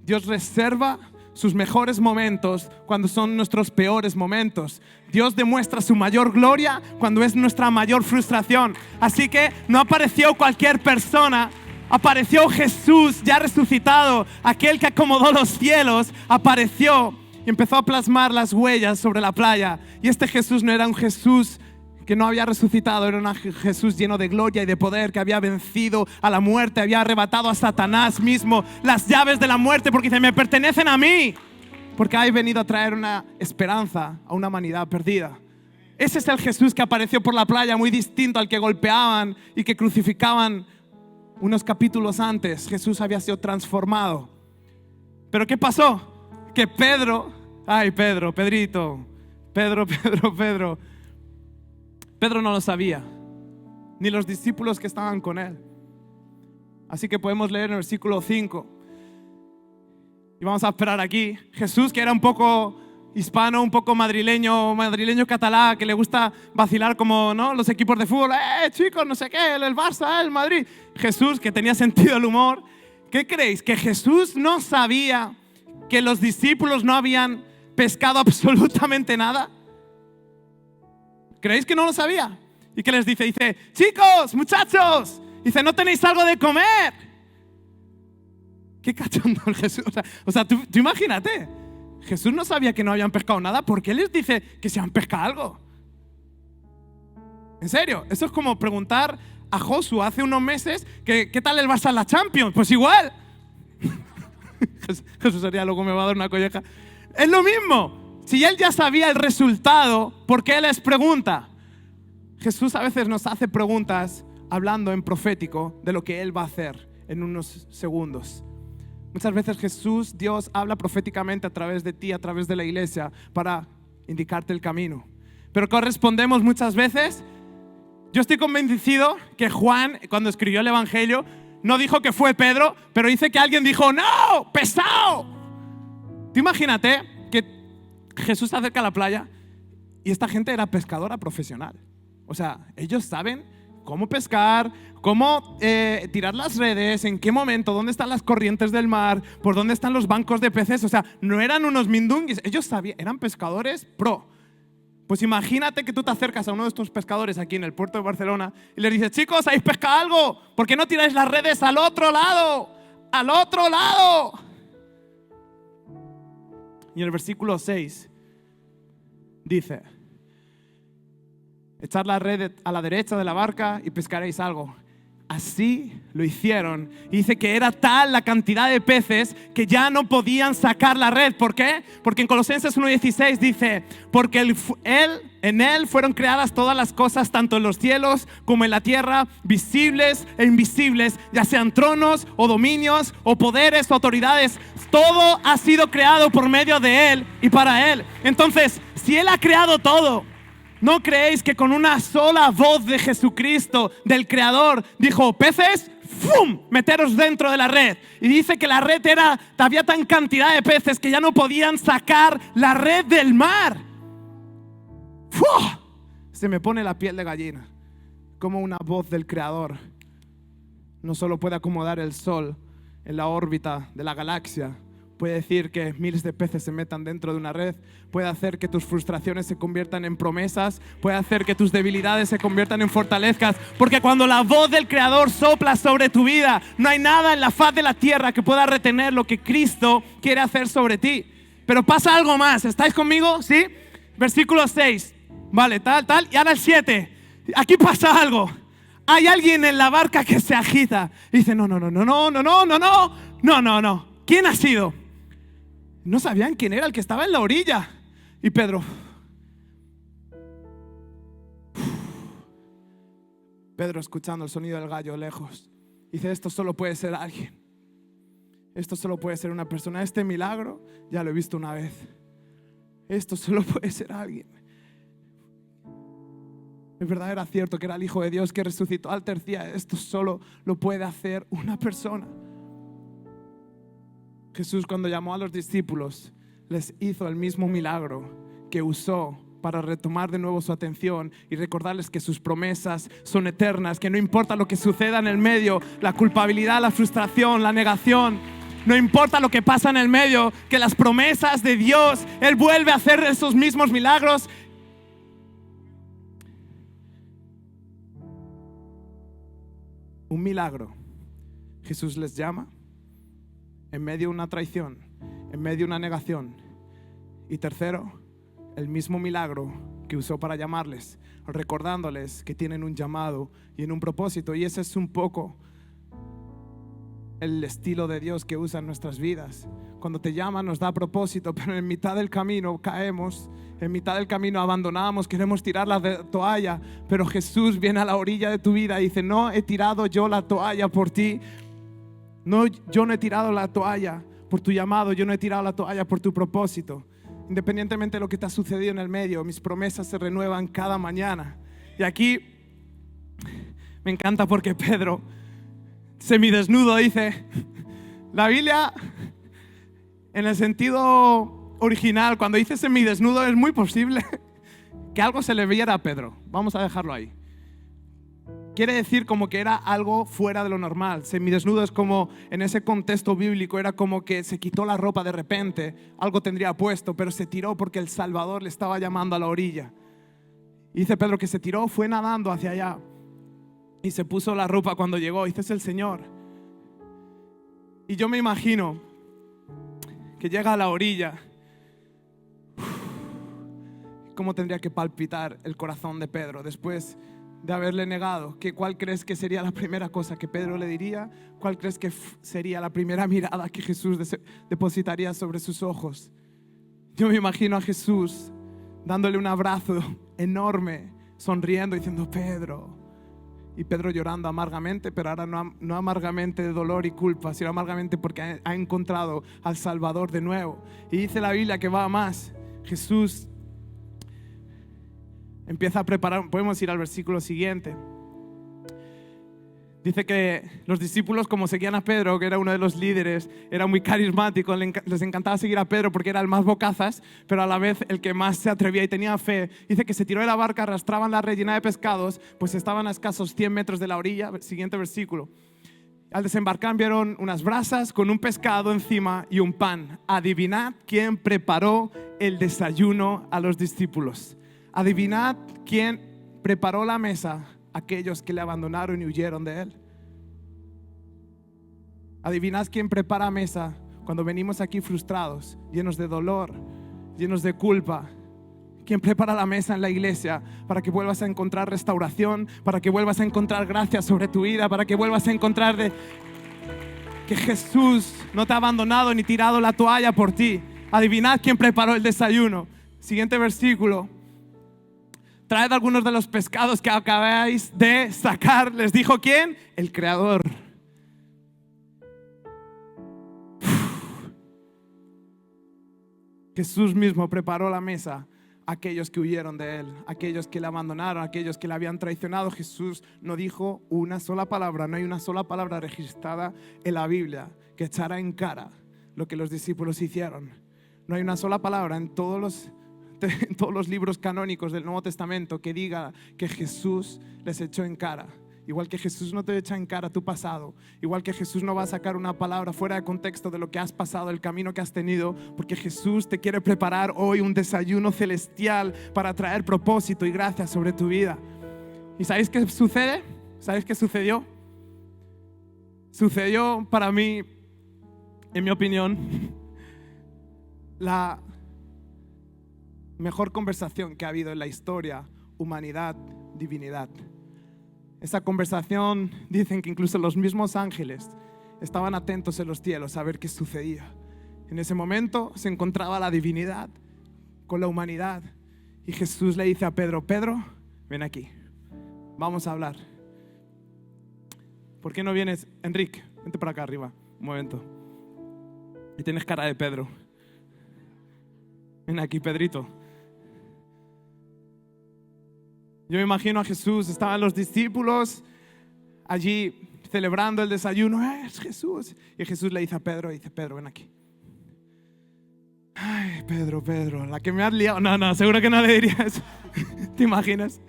Dios reserva sus mejores momentos cuando son nuestros peores momentos. Dios demuestra su mayor gloria cuando es nuestra mayor frustración. Así que no apareció cualquier persona, apareció Jesús ya resucitado, aquel que acomodó los cielos, apareció y empezó a plasmar las huellas sobre la playa. Y este Jesús no era un Jesús que no había resucitado, era un Jesús lleno de gloria y de poder, que había vencido a la muerte, había arrebatado a Satanás mismo las llaves de la muerte, porque dice, me pertenecen a mí, porque he venido a traer una esperanza a una humanidad perdida. Ese es el Jesús que apareció por la playa, muy distinto al que golpeaban y que crucificaban unos capítulos antes. Jesús había sido transformado. ¿Pero qué pasó? Que Pedro no lo sabía, ni los discípulos que estaban con él. Así que podemos leer en el versículo 5. Y vamos a esperar aquí. Jesús, que era un poco hispano, un poco madrileño catalán, que le gusta vacilar como, ¿no?, los equipos de fútbol. Chicos, no sé qué, el Barça, el Madrid. Jesús, que tenía sentido del humor. ¿Qué creéis? ¿Que Jesús no sabía que los discípulos no habían pescado absolutamente nada? ¿Creéis que no lo sabía? ¿Y qué les dice? Dice, chicos, muchachos, dice, ¿no tenéis algo de comer? Qué cachondo el Jesús. O sea, tú imagínate, Jesús no sabía que no habían pescado nada. ¿Por qué les dice que se han pescado algo? En serio, eso es como preguntar a Josu hace unos meses que ¿qué tal el Barça en la Champions? Pues igual. Jesús sería loco, me va a dar una colleja. Es lo mismo. Si él ya sabía el resultado, ¿por qué les pregunta? Jesús a veces nos hace preguntas hablando en profético de lo que él va a hacer en unos segundos. Muchas veces Jesús, Dios, habla proféticamente a través de ti, a través de la iglesia, para indicarte el camino. Pero ¿qué respondemos muchas veces? Yo estoy convencido que Juan, cuando escribió el Evangelio, no dijo que fue Pedro, pero dice que alguien dijo, ¡no! ¡Pesado! Tú imagínate que Jesús se acerca a la playa y esta gente era pescadora profesional. O sea, ellos saben cómo pescar, cómo tirar las redes, en qué momento, dónde están las corrientes del mar, por dónde están los bancos de peces. O sea, no eran unos mindunguis, ellos sabían, eran pescadores pro. Pues imagínate que tú te acercas a uno de estos pescadores aquí en el puerto de Barcelona y le dices, chicos, ¿habéis pescado algo? ¿Por qué no tiráis las redes al otro lado? ¡Al otro lado! Y en el versículo 6 dice, echad la red a la derecha de la barca y pescaréis algo. Así lo hicieron. Y dice que era tal la cantidad de peces que ya no podían sacar la red. ¿Por qué? Porque en Colosenses 1:16 dice, porque en él fueron creadas todas las cosas, tanto en los cielos como en la tierra, visibles e invisibles, ya sean tronos o dominios o poderes o autoridades. Todo ha sido creado por medio de él y para él. Entonces, si él ha creado todo, ¿no creéis que con una sola voz de Jesucristo, del Creador, dijo, peces, ¡fum!, meteros dentro de la red? Y dice que la red había tan cantidad de peces que ya no podían sacar la red del mar. ¡Fua! Se me pone la piel de gallina. Como una voz del Creador no solo puede acomodar el sol en la órbita de la galaxia, puede decir que miles de peces se metan dentro de una red, puede hacer que tus frustraciones se conviertan en promesas, puede hacer que tus debilidades se conviertan en fortalezas, porque cuando la voz del Creador sopla sobre tu vida, no hay nada en la faz de la tierra que pueda retener lo que Cristo quiere hacer sobre ti. Pero pasa algo más, ¿estáis conmigo? ¿Sí? Versículo 6, vale, tal, y ahora el 7, aquí pasa algo. Hay alguien en la barca que se agita y dice, no, ¿quién ha sido? No sabían quién era el que estaba en la orilla. Y Pedro escuchando el sonido del gallo lejos, dice, esto solo puede ser alguien. Esto solo puede ser una persona. Este milagro ya lo he visto una vez. Esto solo puede ser alguien. Es verdad, era cierto que era el Hijo de Dios que resucitó al tercer día. Esto solo lo puede hacer una persona. Jesús, cuando llamó a los discípulos, les hizo el mismo milagro que usó para retomar de nuevo su atención y recordarles que sus promesas son eternas, que no importa lo que suceda en el medio, la culpabilidad, la frustración, la negación, no importa lo que pasa en el medio, que las promesas de Dios, Él vuelve a hacer esos mismos milagros. Un milagro. Jesús les llama en medio de una traición, en medio de una negación. Y tercero, el mismo milagro que usó para llamarles, recordándoles que tienen un llamado y en un propósito. Y ese es un poco el estilo de Dios que usa en nuestras vidas. Cuando te llama nos da propósito, pero en mitad del camino caemos, en mitad del camino abandonamos, queremos tirar la toalla, pero Jesús viene a la orilla de tu vida y dice: no he tirado yo la toalla por ti. No, yo no he tirado la toalla por tu llamado, yo no he tirado la toalla por tu propósito. Independientemente de lo que te ha sucedido en el medio, mis promesas se renuevan cada mañana. Y aquí me encanta porque Pedro, semidesnudo, dice, la Biblia en el sentido original, cuando dice semidesnudo, es muy posible que algo se le viera a Pedro. Vamos a dejarlo ahí. Quiere decir como que era algo fuera de lo normal. Semidesnudo es como, en ese contexto bíblico, era como que se quitó la ropa de repente. Algo tendría puesto, pero se tiró porque el Salvador le estaba llamando a la orilla. Y dice Pedro que se tiró, fue nadando hacia allá y se puso la ropa cuando llegó. Dice: es el Señor. Y yo me imagino que llega a la orilla. ¿Cómo tendría que palpitar el corazón de Pedro después de haberle negado? ¿Cuál crees que sería la primera cosa que Pedro le diría? ¿Cuál crees que sería la primera mirada que Jesús depositaría sobre sus ojos? Yo me imagino a Jesús dándole un abrazo enorme, sonriendo, diciendo: Pedro. Y Pedro llorando amargamente, pero ahora no amargamente de dolor y culpa, sino amargamente porque ha encontrado al Salvador de nuevo. Y dice la Biblia que va a más. Jesús empieza a preparar, podemos ir al versículo siguiente. Dice que los discípulos, como seguían a Pedro, que era uno de los líderes, era muy carismático, les encantaba seguir a Pedro porque era el más bocazas, pero a la vez el que más se atrevía y tenía fe. Dice que se tiró de la barca, arrastraban la red llena de pescados, pues estaban a escasos 100 metros de la orilla. Siguiente versículo. Al desembarcar vieron unas brasas con un pescado encima y un pan. Adivinad quién preparó el desayuno a los discípulos. Adivinad quién preparó la mesa a aquellos que le abandonaron y huyeron de él. Adivinad quién prepara mesa cuando venimos aquí frustrados, llenos de dolor, llenos de culpa. ¿Quién prepara la mesa en la iglesia para que vuelvas a encontrar restauración, para que vuelvas a encontrar gracia sobre tu vida, para que vuelvas a encontrar que Jesús no te ha abandonado ni tirado la toalla por ti? Adivinad quién preparó el desayuno. Siguiente versículo. Traed algunos de los pescados que acabáis de sacar. ¿Les dijo quién? El Creador. Jesús mismo preparó la mesa a aquellos que huyeron de Él, aquellos que le abandonaron, aquellos que le habían traicionado. Jesús no dijo una sola palabra, no hay una sola palabra registrada en la Biblia que echara en cara lo que los discípulos hicieron. No hay una sola palabra en todos los libros canónicos del Nuevo Testamento que diga que Jesús les echó en cara. Igual que Jesús no te echa en cara tu pasado, igual que Jesús no va a sacar una palabra fuera de contexto de lo que has pasado, el camino que has tenido, porque Jesús te quiere preparar hoy un desayuno celestial para traer propósito y gracia sobre tu vida. ¿Y sabéis qué sucede? ¿Sabéis qué sucedió? Sucedió para mí, en mi opinión, la mejor conversación que ha habido en la historia, humanidad, divinidad. Esa conversación, dicen que incluso los mismos ángeles estaban atentos en los cielos a ver qué sucedía. En ese momento se encontraba la divinidad con la humanidad. Y Jesús le dice a Pedro: Pedro, ven aquí, vamos a hablar. ¿Por qué no vienes? Enrique, vente para acá arriba, un momento. Y tienes cara de Pedro. Ven aquí, Pedrito. Yo me imagino a Jesús, estaban los discípulos allí celebrando el desayuno. Es Jesús. Y Jesús le dice a Pedro, Pedro, ven aquí. Ay, Pedro, la que me has liado. No, seguro que no le diría eso. ¿Te imaginas?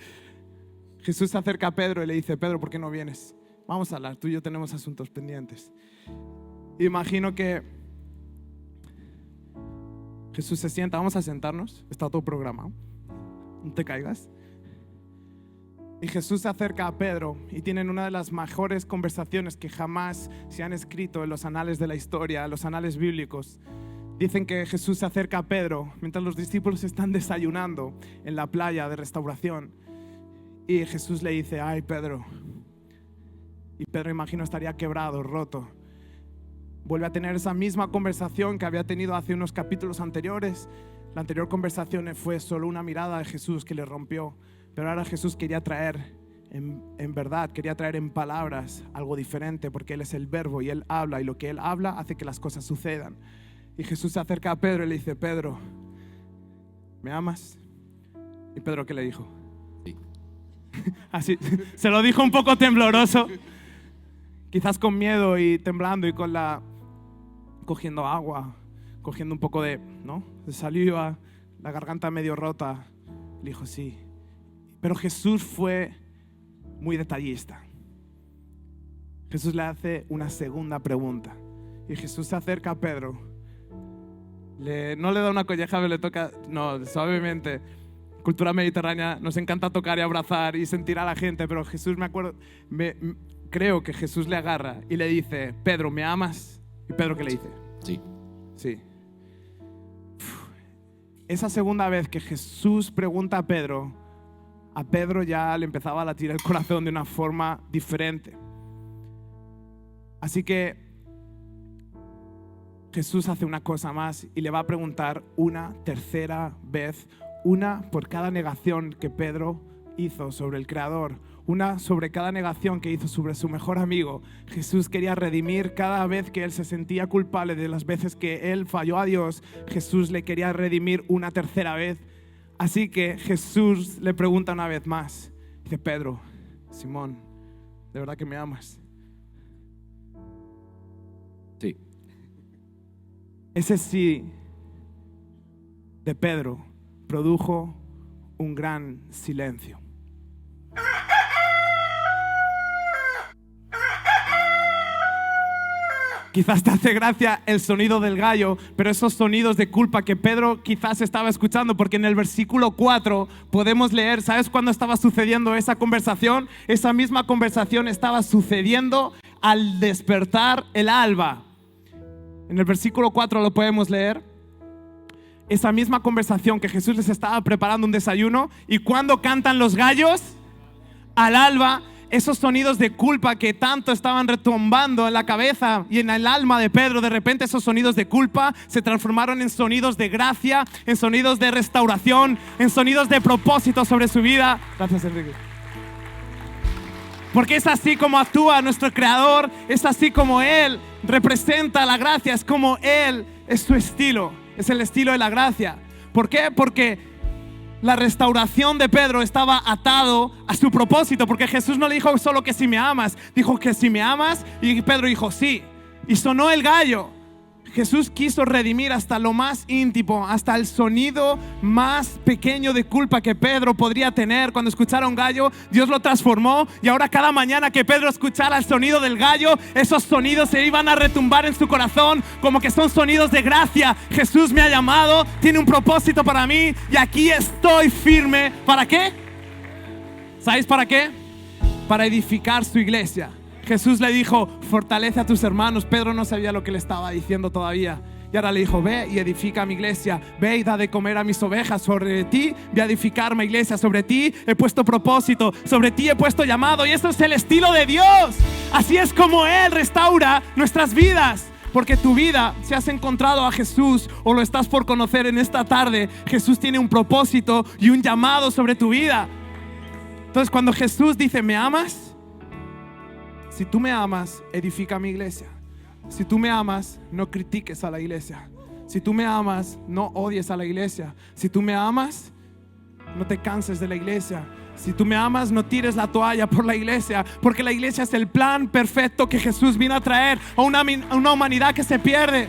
Jesús se acerca a Pedro y le dice, Pedro, ¿por qué no vienes? Vamos a hablar, tú y yo tenemos asuntos pendientes. Imagino que Jesús se sienta, vamos a sentarnos, está todo programado, no te caigas. Y Jesús se acerca a Pedro y tienen una de las mejores conversaciones que jamás se han escrito en los anales de la historia, en los anales bíblicos. Dicen que Jesús se acerca a Pedro mientras los discípulos están desayunando en la playa de Restauración. Y Jesús le dice, ay Pedro. Y Pedro, imagino, estaría quebrado, roto. Vuelve a tener esa misma conversación que había tenido hace unos capítulos anteriores. La anterior conversación fue solo una mirada de Jesús que le rompió. Pero ahora Jesús quería traer en verdad, quería traer en palabras algo diferente, porque Él es el verbo y Él habla, y lo que Él habla hace que las cosas sucedan. Y Jesús se acerca a Pedro y le dice, Pedro, ¿me amas? Y Pedro, ¿qué le dijo? Sí. Así, se lo dijo un poco tembloroso, quizás con miedo y temblando y cogiendo agua, cogiendo un poco de saliva, la garganta medio rota. Le dijo, sí. Pero Jesús fue muy detallista. Jesús le hace una segunda pregunta. Y Jesús se acerca a Pedro. No le da una colleja, pero le toca, suavemente. Cultura mediterránea, nos encanta tocar y abrazar y sentir a la gente, pero Jesús, creo que Jesús le agarra y le dice, Pedro, ¿me amas? ¿Y Pedro qué le dice? Sí. Sí. Esa segunda vez que Jesús pregunta a Pedro ya le empezaba a latir el corazón de una forma diferente. Así que Jesús hace una cosa más y le va a preguntar una tercera vez, una por cada negación que Pedro hizo sobre el Creador, una sobre cada negación que hizo sobre su mejor amigo. Jesús quería redimir cada vez que él se sentía culpable de las veces que él falló a Dios. Jesús le quería redimir una tercera vez. Así que Jesús le pregunta una vez más. Dice, Pedro, Simón, ¿de verdad que me amas? Sí. Ese sí de Pedro produjo un gran silencio. Quizás te hace gracia el sonido del gallo, pero esos sonidos de culpa que Pedro quizás estaba escuchando, porque en el versículo 4 podemos leer, ¿sabes cuándo estaba sucediendo esa conversación? Esa misma conversación estaba sucediendo al despertar el alba. En el versículo 4 lo podemos leer. Esa misma conversación que Jesús les estaba preparando un desayuno, y cuando cantan los gallos al alba, esos sonidos de culpa que tanto estaban retumbando en la cabeza y en el alma de Pedro, de repente esos sonidos de culpa se transformaron en sonidos de gracia, en sonidos de restauración, en sonidos de propósito sobre su vida. Gracias, Enrique. Porque es así como actúa nuestro Creador, es así como Él representa la gracia, es como Él es su estilo, es el estilo de la gracia. ¿Por qué? Porque la restauración de Pedro estaba atado a su propósito, porque Jesús no le dijo solo que si me amas, dijo que si me amas, y Pedro dijo sí, y sonó el gallo. Jesús quiso redimir hasta lo más íntimo, hasta el sonido más pequeño de culpa que Pedro podría tener. Cuando escuchara un gallo, Dios lo transformó, y ahora cada mañana que Pedro escuchara el sonido del gallo, esos sonidos se iban a retumbar en su corazón como que son sonidos de gracia. Jesús me ha llamado, tiene un propósito para mí, y aquí estoy firme. ¿Para qué? ¿Sabéis para qué? Para edificar su iglesia. Jesús le dijo, fortalece a tus hermanos. Pedro no sabía lo que le estaba diciendo todavía. Y ahora le dijo, ve y edifica mi iglesia. Ve y da de comer a mis ovejas. Sobre ti voy a edificar mi iglesia. Sobre ti he puesto propósito. Sobre ti he puesto llamado. Y eso es el estilo de Dios. Así es como Él restaura nuestras vidas. Porque tu vida, si has encontrado a Jesús o lo estás por conocer en esta tarde, Jesús tiene un propósito y un llamado sobre tu vida. Entonces cuando Jesús dice, ¿me amas? Si tú me amas, edifica mi iglesia. Si tú me amas, no critiques a la iglesia. Si tú me amas, no odies a la iglesia. Si tú me amas, no te canses de la iglesia. Si tú me amas, no tires la toalla por la iglesia, porque la iglesia es el plan perfecto que Jesús vino a traer a una humanidad que se pierde.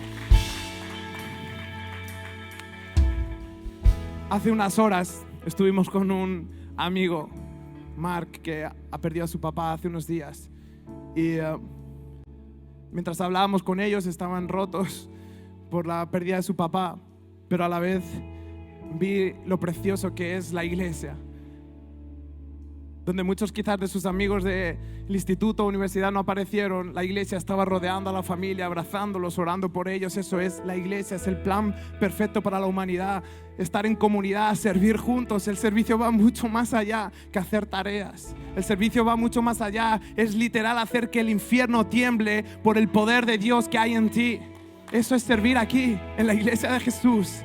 Hace unas horas estuvimos con un amigo, Mark, que ha perdido a su papá hace unos días. Y mientras hablábamos con ellos, estaban rotos por la pérdida de su papá, pero a la vez vi lo precioso que es la iglesia, donde muchos quizás de sus amigos del instituto o universidad no aparecieron. La iglesia estaba rodeando a la familia, abrazándolos, orando por ellos. Eso es la iglesia, es el plan perfecto para la humanidad. Estar en comunidad, servir juntos. El servicio va mucho más allá que hacer tareas. El servicio va mucho más allá. Es literal hacer que el infierno tiemble por el poder de Dios que hay en ti. Eso es servir aquí, en la iglesia de Jesús.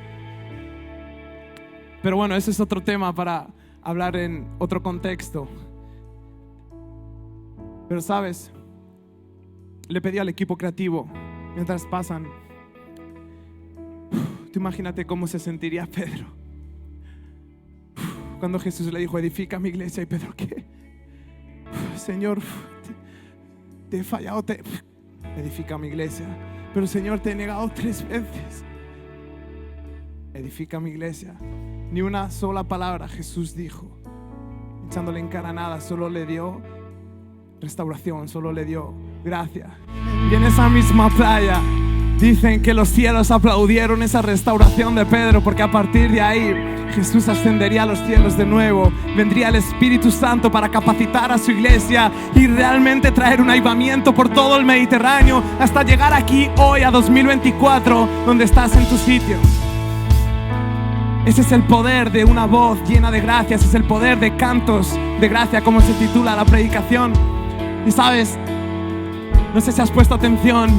Pero bueno, ese es otro tema para hablar en otro contexto. Pero sabes, le pedí al equipo creativo, mientras pasan, tú imagínate cómo se sentiría Pedro cuando Jesús le dijo: edifica mi iglesia. Y Pedro, ¿qué? Señor, te he fallado, edifica mi iglesia. Pero Señor, te he negado 3 veces. Edifica mi iglesia. Ni una sola palabra Jesús dijo, echándole en cara nada. Solo le dio restauración, solo le dio gracia. Y en esa misma playa dicen que los cielos aplaudieron esa restauración de Pedro, porque a partir de ahí Jesús ascendería a los cielos de nuevo. Vendría el Espíritu Santo para capacitar a su iglesia y realmente traer un avivamiento por todo el Mediterráneo, hasta llegar aquí hoy a 2024, donde estás en tu sitio. Ese es el poder de una voz llena de gracia. Ese es el poder de cantos de gracia, como se titula la predicación. Y sabes, no sé si has puesto atención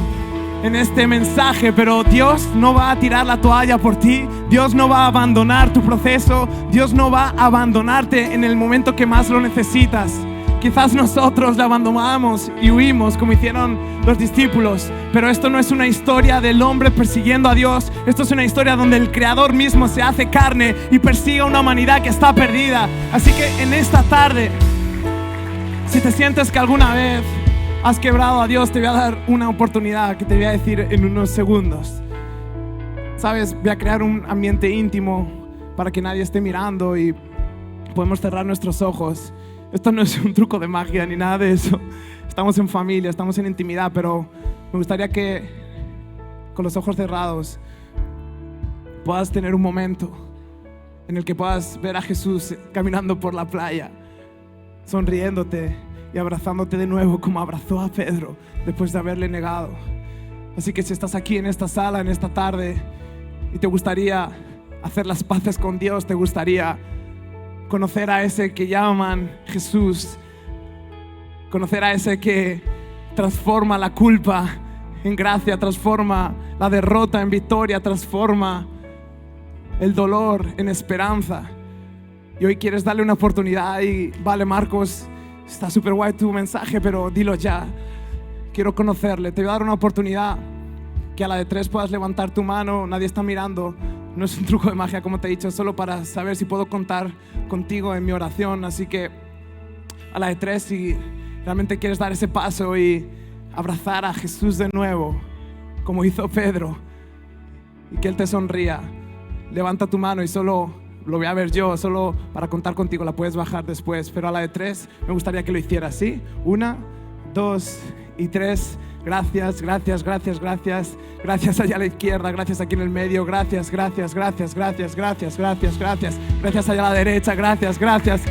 en este mensaje, pero Dios no va a tirar la toalla por ti. Dios no va a abandonar tu proceso. Dios no va a abandonarte en el momento que más lo necesitas. Quizás nosotros la abandonamos y huimos, como hicieron los discípulos, pero esto no es una historia del hombre persiguiendo a Dios. Esto es una historia donde el Creador mismo se hace carne y persigue a una humanidad que está perdida. Así que en esta tarde, si te sientes que alguna vez has quebrado a Dios, te voy a dar una oportunidad que te voy a decir en unos segundos. Sabes, voy a crear un ambiente íntimo para que nadie esté mirando y podemos cerrar nuestros ojos. Esto no es un truco de magia ni nada de eso. Estamos en familia, estamos en intimidad, pero me gustaría que con los ojos cerrados puedas tener un momento en el que puedas ver a Jesús caminando por la playa, sonriéndote y abrazándote de nuevo como abrazó a Pedro después de haberle negado. Así que si estás aquí en esta sala, en esta tarde, y te gustaría hacer las paces con Dios, te gustaría conocer a ese que llaman Jesús, conocer a ese que transforma la culpa en gracia, transforma la derrota en victoria, transforma el dolor en esperanza, y hoy quieres darle una oportunidad. Y vale, Marcos, está súper guay tu mensaje, pero dilo ya, quiero conocerle. Te voy a dar una oportunidad que a la de 3 puedas levantar tu mano. Nadie está mirando. No es un truco de magia, como te he dicho, es solo para saber si puedo contar contigo en mi oración. Así que a la de 3, si realmente quieres dar ese paso y abrazar a Jesús de nuevo, como hizo Pedro, y que Él te sonría, levanta tu mano y solo lo voy a ver yo, solo para contar contigo. La puedes bajar después, pero a la de 3 me gustaría que lo hicieras, ¿sí? 1, 2 y 3. Gracias, gracias, gracias, gracias. Gracias allá a la izquierda, gracias aquí en el medio. Gracias, gracias, gracias, gracias, gracias, gracias, gracias. Gracias allá a la derecha, gracias, gracias.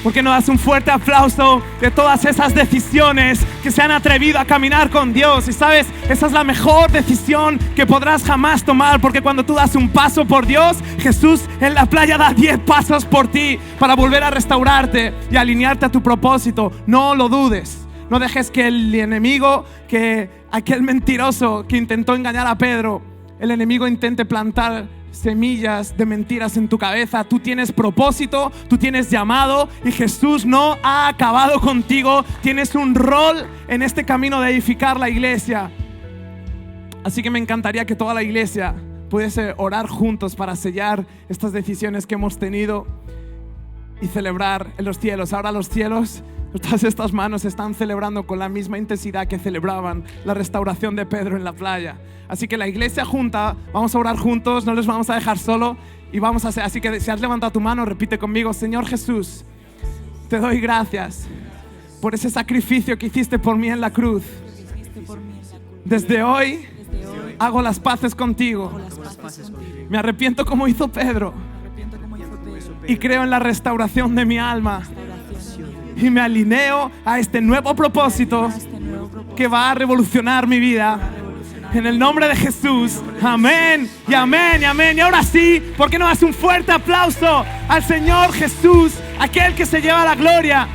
¿Por qué no das un fuerte aplauso de todas esas decisiones que se han atrevido a caminar con Dios? Y sabes, esa es la mejor decisión que podrás jamás tomar, porque cuando tú das un paso por Dios, Jesús en la playa da 10 pasos por ti para volver a restaurarte y alinearte a tu propósito. No lo dudes. No dejes que el enemigo, que aquel mentiroso que intentó engañar a Pedro, el enemigo intente plantar semillas de mentiras en tu cabeza. Tú tienes propósito, tú tienes llamado, y Jesús no ha acabado contigo. Tienes un rol en este camino de edificar la iglesia. Así que me encantaría que toda la iglesia pudiese orar juntos para sellar estas decisiones que hemos tenido. y celebrar en los cielos. Ahora los cielos, todas estas manos están celebrando con la misma intensidad que celebraban la restauración de Pedro en la playa. Así que la iglesia junta, vamos a orar juntos, no les vamos a dejar solo y vamos a hacer. Así que si has levantado tu mano, repite conmigo: Señor Jesús, te doy gracias por ese sacrificio que hiciste por mí en la cruz. Desde hoy hago las paces contigo. Me arrepiento como hizo Pedro y creo en la restauración de mi alma. Y me alineo a este nuevo propósito que va a revolucionar mi vida. En el nombre de Jesús. Amén y amén y amén. Y ahora sí, ¿por qué no das un fuerte aplauso al Señor Jesús, aquel que se lleva la gloria?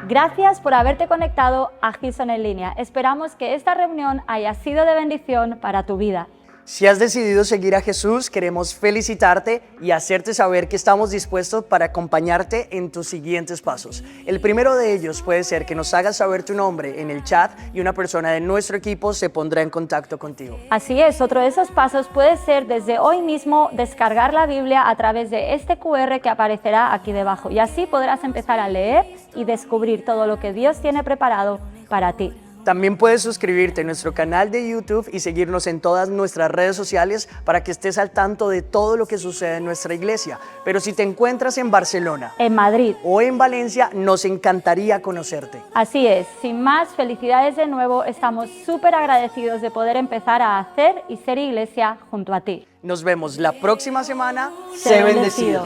Gracias por haberte conectado a Hillsong en línea. Esperamos que esta reunión haya sido de bendición para tu vida. Si has decidido seguir a Jesús, queremos felicitarte y hacerte saber que estamos dispuestos para acompañarte en tus siguientes pasos. El primero de ellos puede ser que nos hagas saber tu nombre en el chat y una persona de nuestro equipo se pondrá en contacto contigo. Así es, otro de esos pasos puede ser desde hoy mismo descargar la Biblia a través de este QR que aparecerá aquí debajo. Y así podrás empezar a leer y descubrir todo lo que Dios tiene preparado para ti. También puedes suscribirte a nuestro canal de YouTube y seguirnos en todas nuestras redes sociales para que estés al tanto de todo lo que sucede en nuestra iglesia. Pero si te encuentras en Barcelona, en Madrid o en Valencia, nos encantaría conocerte. Así es, sin más, felicidades de nuevo, estamos súper agradecidos de poder empezar a hacer y ser iglesia junto a ti. Nos vemos la próxima semana. Sé bendecido.